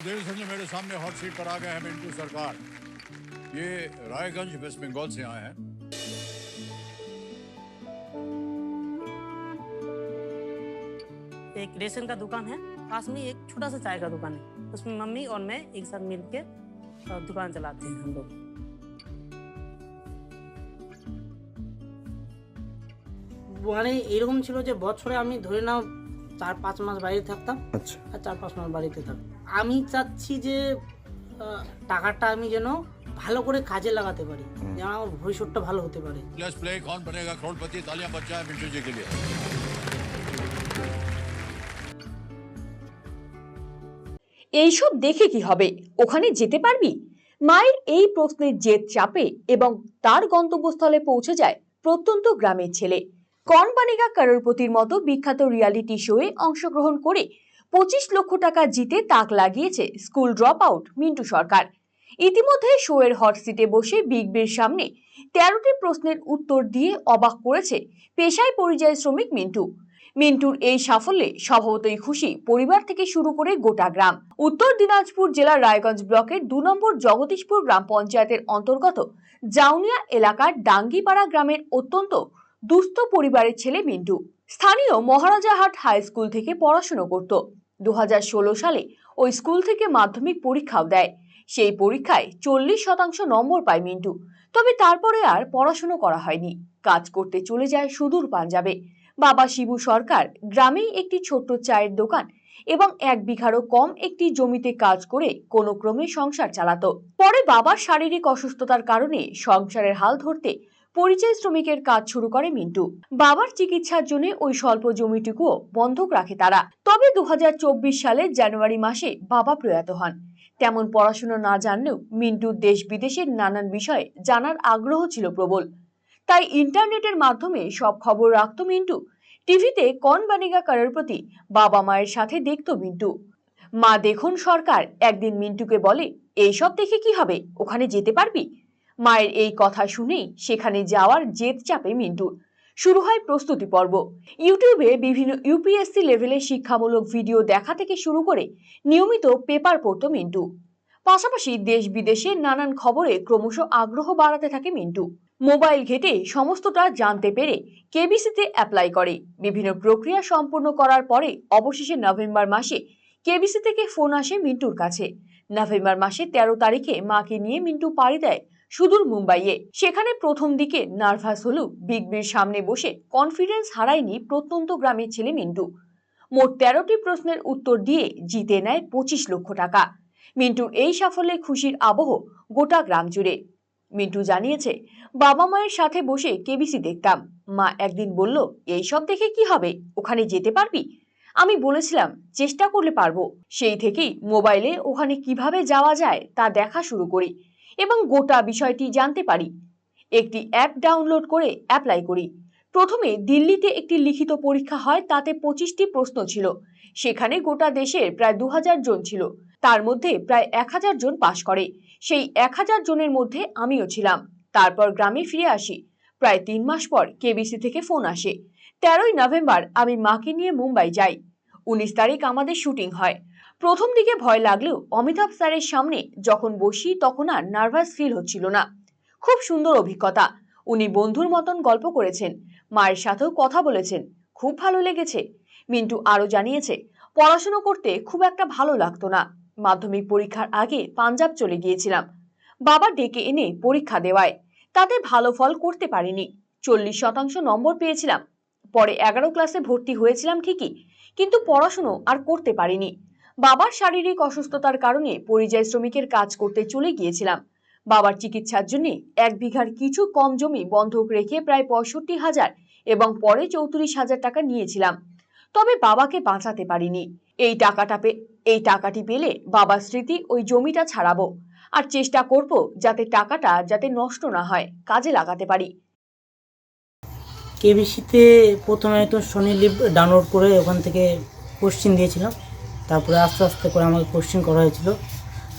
देर से मेरे सामने हॉट सीट पर आ गए हैं मिंटू सरकार। ये रायगंज वेस्ट बंगाल से आए हैं। एक रेशन का दुकान है, पास में एक छोटा सा चाय का दुकान है। उसमें मम्मी और मैं एक साथ मिलके दुकान चलाते हैं हम लोग। মানে এরকম ছিল যে বছরে আমি ধরে নাও 4-5 মাস বাইরে থাকতাম। আচ্ছা। আর 4-5 মাস বাড়িতে থাকতাম। আমি চাচ্ছি যে টাকাটা আমি যেন ভালো করে কাজে লাগাতে পারি, যেন আমার ভবিষ্যৎটা ভালো হতে পারে। लेट्स प्ले कौन बनेगा करोड़पति। तालियां बज जाए मिंटू जी के लिए। এইসব দেখে কি হবে, ওখানে যেতে পারবি? মায়ের এই প্রশ্নের জেদ চাপে এবং তার গন্তব্যস্থলে পৌঁছে যায় প্রত্যন্ত গ্রামের ছেলে। কौन बनेगा करोड़पतिर মতো বিখ্যাত রিয়ালিটি শোয়ে অংশগ্রহণ করে 25 লক্ষ টাকা জিতে তাক লাগিয়েছে স্কুল ড্রপ আউট মিন্টু সরকার। ইতিমধ্যে শোয়ের হট সিটে বসে বিগ বির সামনে 13টি প্রশ্নের উত্তর দিয়ে অবাক করেছে পেশায় পরিযায়ী শ্রমিক মিন্টু। মিন্টুর এই সাফল্যে স্বভাবতই খুশি পরিবার থেকে শুরু করে গোটা গ্রাম। উত্তর দিনাজপুর জেলার রায়গঞ্জ ব্লকের 2 নম্বর জগদীশপুর গ্রাম পঞ্চায়েতের অন্তর্গত জাউনিয়া এলাকার ডাঙ্গিপাড়া গ্রামের অত্যন্ত দুস্থ পরিবারের ছেলে মিন্টু স্থানীয় মহারাজাহাট হাই স্কুল থেকে পড়াশোনা করত। 2016 সালে ওই স্কুল থেকে মাধ্যমিক পরীক্ষাও দেয়। সেই পরীক্ষায় 40% নম্বর পায় মিন্টু। তবে তারপরে আর পড়াশোনা করা হয়নি, কাজ করতে চলে যায় সুদূর পাঞ্জাবে। বাবা শিবু সরকার গ্রামেই একটি ছোট্ট চায়ের দোকান এবং 1 বিঘারও কম একটি জমিতে কাজ করে কোনো ক্রমে সংসার চালাতো। পরে বাবার শারীরিক অসুস্থতার কারণে সংসারের হাল ধরতে পরিযায়ী শ্রমিকের কাজ শুরু করে মিন্টু। বাবার চিকিৎসার জন্য ওই স্বল্প জমিটুকুও বন্ধক রাখে তারা। তবে 2024 সালের জানুয়ারি মাসে বাবা প্রয়াত হন। তেমন পড়াশোনা না জানলেও মিন্টুর দেশ বিদেশের নানান বিষয়ে জানার আগ্রহ ছিল প্রবল। তাই ইন্টারনেটের মাধ্যমে সব খবর রাখতো মিন্টু। টিভিতে কौन बनेगा करोड़पति বাবা মায়ের সাথে দেখতো মিন্টু। মা দেখুন সরকার একদিন মিন্টুকে বলে, এইসব দেখে কি হবে, ওখানে যেতে পারবি? মায়ের এই কথা শুনেই সেখানে যাওয়ার জেদ চাপে মিন্টুর। শুরু হয় প্রস্তুতি পর্ব। ইউটিউবে বিভিন্ন ইউপিএসসি লেভেলের শিক্ষামূলক ভিডিও দেখা থেকে শুরু করে নিয়মিত পেপার পড়তো মিন্টু। পাশাপাশি দেশ বিদেশের নানান খবরে ক্রমশ আগ্রহ বাড়াতে থাকে মিন্টু। মোবাইল ঘেটে সমস্তটা জানতে পেরে কেবিসিতে অ্যাপ্লাই করে। বিভিন্ন প্রক্রিয়া সম্পূর্ণ করার পরে অবশেষে নভেম্বর মাসে কেবিসি থেকে ফোন আসে মিন্টুর কাছে। নভেম্বর মাসে 13 তারিখে মাকে নিয়ে মিন্টু পাড়ি দেয় সুদূর মুম্বাইয়ে। সেখানে প্রথম দিকে নার্ভাস হলেও বিগ বির সামনে বসে কনফিডেন্স হারায়নি প্রত্যন্ত গ্রামের ছেলে মিন্টু। মোট 13টি প্রশ্নের উত্তর দিয়ে জিতে নেয় 25 লক্ষ টাকা। মিন্টুর এই সাফল্যে খুশির আবহ গোটা গ্রাম জুড়ে। মিন্টু জানিয়েছে, বাবা মায়ের সাথে বসে কেবিসি দেখতাম। মা একদিন বলল, এইসব দেখে কি হবে, ওখানে যেতে পারবি? আমি বলেছিলাম চেষ্টা করলে পারবো। সেই থেকেই মোবাইলে ওখানে কিভাবে যাওয়া যায় তা দেখা শুরু করি এবং গোটা বিষয়টি জানতে পারি। একটি অ্যাপ ডাউনলোড করে অ্যাপ্লাই করি। প্রথমে দিল্লিতে একটি লিখিত পরীক্ষা হয়, তাতে 25টি প্রশ্ন ছিল। সেখানে গোটা দেশের প্রায় 2000 জন ছিল, তার মধ্যে প্রায় 1000 জন পাশ করে। সেই 1000 জনের মধ্যে আমিও ছিলাম। তারপর গ্রামে ফিরে আসি। প্রায় 3 মাস পর কেবিসি থেকে ফোন আসে। 13ই নভেম্বর আমি মাকে নিয়ে মুম্বাই যাই। 19 তারিখ আমাদের শুটিং হয়। প্রথম দিকে ভয় লাগলেও অমিতাভ স্যারের সামনে যখন বসি তখন আর নার্ভাস ফিল হচ্ছিল না। খুব সুন্দর অভিজ্ঞতা। উনি বন্ধুর মতন গল্প করেছেন, মায়ের সাথেও কথা বলেছেন, খুব ভালো লেগেছে। মিন্টু আরো জানিয়েছে, পড়াশোনা করতে খুব একটা ভালো লাগতো না। মাধ্যমিক পরীক্ষার আগে পাঞ্জাব চলে গিয়েছিলাম। বাবা ডেকে এনে পরীক্ষা দেওয়ায় তাতে ভালো ফল করতে পারিনি। 40% নম্বর পেয়েছিলাম। পরে 11 ক্লাসে ভর্তি হয়েছিলাম ঠিকই, কিন্তু পড়াশোনা আর করতে পারিনি। বাবার শারীরিক অসুস্থতার কারণে পরিযায়ী শ্রমিকের কাজ করতে চলে গিয়েছিলাম। বাবার চিকিৎসার জন্য 1 বিঘার কিছু কম জমি বন্ধক রেখে প্রায় 65,000 এবং পরে 34,000 টাকা নিয়েছিলাম। তবে বাবাকে বাঁচাতে পারিনি। এই টাকাটি পেলে বাবার স্মৃতি ওই জমিটা ছাড়াবো আর চেষ্টা করব যাতে টাকাটা যাতে নষ্ট না হয়, কাজে লাগাতে পারি। কেবিসিতে প্রথমে তো সোনি লিভ ডাউনলোড করে ওখান থেকে কোশ্চিন দিয়েছিলাম। তারপরে আস্তে আস্তে করে আমাকে কোশ্চিন করা হয়েছিল।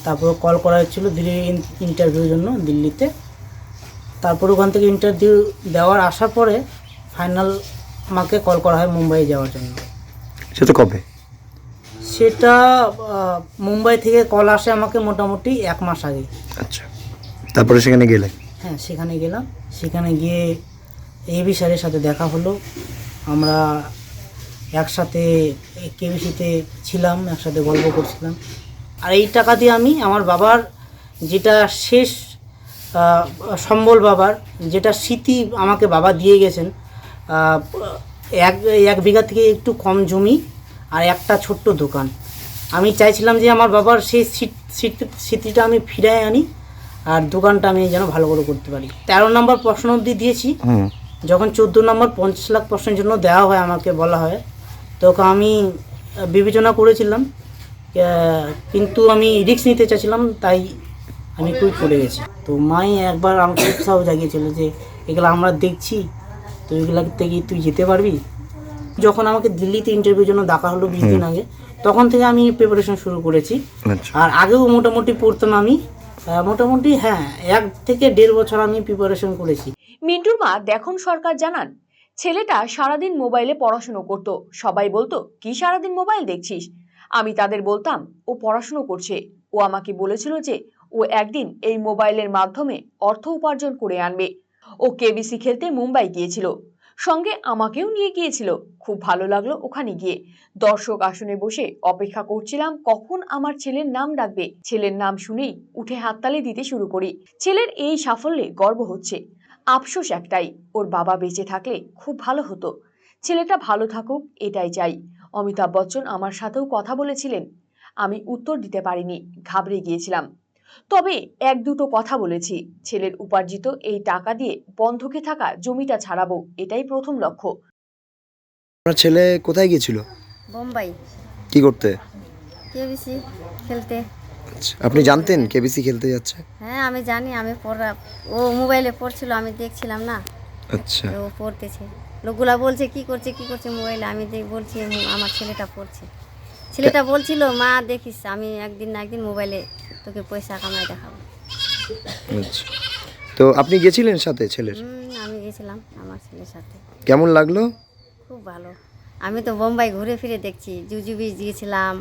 তারপরে কল করা হয়েছিল দিল্লির ইন্টারভিউর জন্য দিল্লিতে। তারপর ওখান থেকে ইন্টারভিউ দেওয়ার আসার পরে ফাইনাল আমাকে কল করা হয় মুম্বাই যাওয়ার জন্য। সেটা কবে? সেটা মুম্বাই থেকে কল আসে আমাকে মোটামুটি 1 মাস আগে। আচ্ছা, তারপরে সেখানে গেলে? হ্যাঁ, সেখানে গেলাম। সেখানে গিয়ে এবি স্যারের সাথে দেখা হলো। আমরা একসাথে কেবিসিতে ছিলাম, একসাথে গল্প করছিলাম। আর এই টাকা দিয়ে আমি আমার বাবার যেটা শেষ সম্বল, বাবার যেটা স্মৃতি আমাকে বাবা দিয়ে গেছেন, এক বিঘা থেকে একটু কম জমি আর একটা ছোট্ট দোকান, আমি চাইছিলাম যে আমার বাবার সেই স্মৃতিটা আমি ফিরিয়ে আনি আর দোকানটা আমি যেন ভালো করে করতে পারি। 13 নম্বর প্রশ্ন অবধি দিয়েছি। যখন 14 নম্বর 50 লাখ প্রশ্নের জন্য দেওয়া হয়, আমাকে বলা হয়, তখন আমি বিবেচনা করেছিলাম, কিন্তু আমি রিস্ক নিতে চাইছিলাম, তাই আমি কুইট করে গেছি। তো মাই একবার আমাকে উৎসাহ জাগিয়েছিল যে এগুলো আমরা দেখছি, তো এগুলো থেকে তুই যেতে পারবি। যখন আমাকে দিল্লিতে ইন্টারভিউর জন্য ডাকা হলো 20 দিন আগে, তখন থেকে আমি প্রিপারেশন শুরু করেছি। আর আগেও মোটামুটি পড়তাম আমি, মোটামুটি 1 থেকে 1.5 বছর আমি প্রিপারেশন করেছি। মিন্টুর মা দেখুন সরকার জানান, ছেলেটা সারাদিন মোবাইলে পড়াশুনো করত। সবাই বলতো, কি সারাদিন মোবাইল দেখছিস? আমি তাদের বলতাম, ও পড়াশুনো করছে। ও আমাকে বলেছিল যে ও একদিন এই মোবাইলের মাধ্যমে অর্থ উপার্জন করে আনবে। ও কেবিসি খেলতে মুম্বাই গিয়েছিল, সঙ্গে আমাকেও নিয়ে গিয়েছিল। খুব ভালো লাগলো ওখানে গিয়ে। দর্শক আসনে বসে অপেক্ষা করছিলাম কখন আমার ছেলের নাম ডাকবে। ছেলের নাম শুনেই উঠে হাততালি দিতে শুরু করি। ছেলের এই সাফল্যে গর্ব হচ্ছে। আফসোস একটাই, ওর বাবা বেঁচে থাকলে খুব ভালো হতো। ছেলেটা ভালো থাকুক, এটাই চাই। অমিতাভ বচ্চন আমার সাথেও কথা বলেছিলেন, আমি উত্তর দিতে পারিনি, ঘাবড়ে গিয়েছিলাম। তবে 1-2টো কথা বলেছি। ছেলের উপার্জিত এই টাকা দিয়ে বন্ধকে থাকা জমিটা ছাড়াবো, এটাই প্রথম লক্ষ্য। আপনার ছেলে কোথায় গিয়েছিল? বোম্বাই। কি করতে? কেবিসি খেলতে। আচ্ছা, আপনি জানতেন কেবিসি খেলতে যাচ্ছে? হ্যাঁ, আমি জানি। ও মোবাইলে পড়ছিল, আমি দেখছিলাম না। আচ্ছা, ও পড়তেছে। লোকগুলা বলছে কি করছে মোবাইলে, আমি বলছি আমার ছেলেটা পড়ছে। ছেলেটা বলছিল, মা দেখিস আমি একদিন না একদিন মোবাইলে তোকে পয়সা কামাই দেখাবো। আচ্ছা, তো আপনি গেছিলেন সাথে ছেলের? আমি গেছিলাম আমার ছেলের সাথে। কেমন লাগলো? খুব ভালো। আমি তো বোম্বাই ঘুরে ফিরে দেখছি, জুজু বিচ গিয়েছিলাম,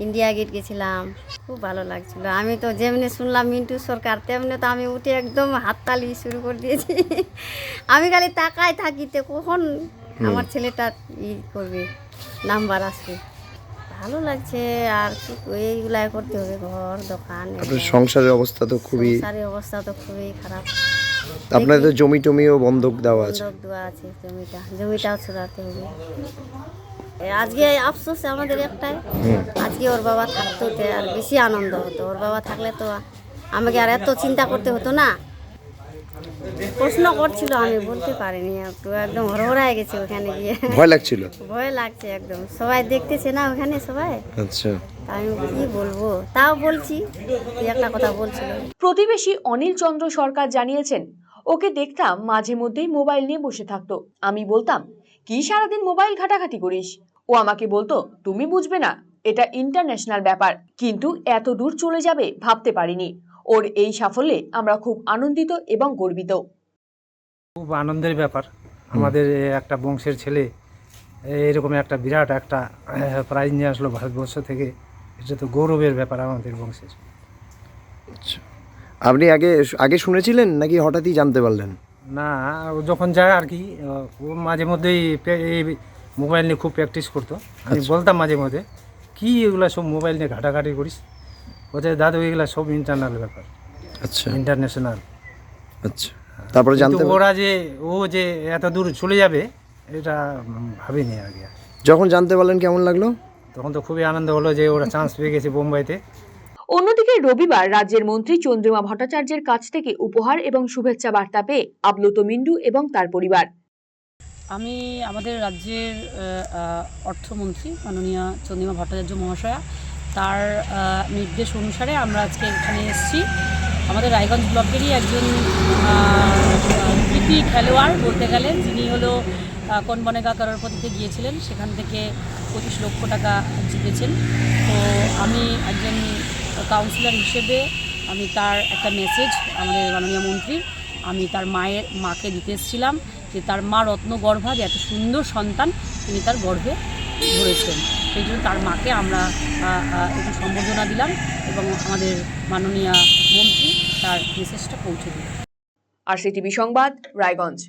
ইন্ডিয়া গেট গেছিলাম, খুব ভালো লাগছিল। আমি তো যেমনি শুনলাম মিন্টু সরকার, তেমনি তো আমি উঠে একদম হাততালি শুরু করে দিয়েছি। আমি খালি তাকায় থাকিতে কখন আমার ছেলেটা করবে, নাম্বার আসবে। ভালো লাগছে। আর কি এইগুলাই করতে হবে, ঘর দোকান। আপনার সংসারের অবস্থা তো খুবই খারাপ। আপনাদের তো জমি টমিও বন্ধক দেওয়া আছে। বন্ধক দেওয়া আছে, জমিটাও ছড়াতে হবে। আজকে আফসোস আমাদের একটাই, আজকে ওর বাবা থাকতো আর বেশি আনন্দ হতো। ওর বাবা থাকলে তো আমাকে আর এত চিন্তা করতে হতো না। প্রশ্ন করছিল, আমি বলতে পারিনি, একদম হড়হড়ায় গেছে ওখানে গিয়ে। ভয় লাগছিল? ভয় লাগছে একদম। সবাই দেখতেছে না ওখানে সবাই। আচ্ছা, আমি কি বলবো, তাও বলছি। একটা কথা বলছিল। প্রতিবেশী অনিল চন্দ্র সরকার জানিয়েছেন, ওকে দেখতাম মাঝে মধ্যেই মোবাইল নিয়ে বসে থাকতো। আমি বলতাম, কি সারাদিন মোবাইল ঘাটাঘাটি করিস? ও আমাকে বলতো, তুমি বুঝবে না, এটা ইন্টারন্যাশনাল ব্যাপার। কিন্তু এত দূর চলে যাবে ভাবতে পারিনি। ওর এই সাফল্যে আমরা খুব আনন্দিত এবং গর্বিত। খুব আনন্দের ব্যাপার, আমাদের একটা বংশের ছেলে এরকম একটা বিরাট একটা প্রাইজ নিয়ে আসলো ভারতবর্ষ থেকে। এটা তো গৌরবের ব্যাপার আমাদের বংশের। আচ্ছা, আপনি আগে শুনেছিলেন নাকি হঠাৎই জানতে পারলেন? না, ও যখন যায় আর কি, ও মাঝে মধ্যেই এই মোবাইল নিয়ে খুব প্র্যাকটিস করতো। আমি বলতাম মাঝে মধ্যে, কি এগুলো সব মোবাইল নিয়ে ঘাটাঘাটি করিস? বলছে, দাদু এগুলো সব ইন্টারনাল ব্যাপার। আচ্ছা, ইন্টারন্যাশনাল। আচ্ছা, তারপরে জানতে ওরা যে এত দূর চলে যাবে এটা ভাবিনি আগে। যখন জানতে পারলেন কেমন লাগলো? তখন তো খুবই আনন্দ হলো যে ওরা চান্স পেয়ে গেছে বোম্বাইতে। অন্যদিকে রবিবার রাজ্যের মন্ত্রী চন্দ্রিমা ভট্টাচার্যের কাছ থেকে উপহার এবং শুভেচ্ছা বার্তা পেয়ে আপ্লুত মিন্টু এবং তার পরিবার। আমি আমাদের রাজ্যের অর্থমন্ত্রী মাননীয়া চন্দ্রিমা ভট্টাচার্য মহাশয়া, তার নির্দেশ অনুসারে আমরা আজকে এখানে এসেছি। আমাদের রায়গঞ্জ ব্লকেরই একজন কৃতি খেলোয়াড় বলতে গেলে, যিনি হলো কোনবনেগা করোড়পতিতে গিয়েছিলেন, সেখান থেকে 25 লক্ষ টাকা জিতেছেন। তো আমি একজন কাউন্সিলর হিসেবে আমি তার একটা মেসেজ আমাদের মাননীয় মন্ত্রীর আমি তার মাকে দিতে এসেছিলাম, যে তার মা রত্নগর্ভা, যে এত সুন্দর সন্তান তিনি তার গর্ভে ধরেছেন। তো সেই জন্য তার মাকে আমরা একটু সম্বর্ধনা দিলাম এবং আমাদের মাননীয় মন্ত্রী তার মেসেজটা পৌঁছে দিল। RCTV সংবাদ, রায়গঞ্জ।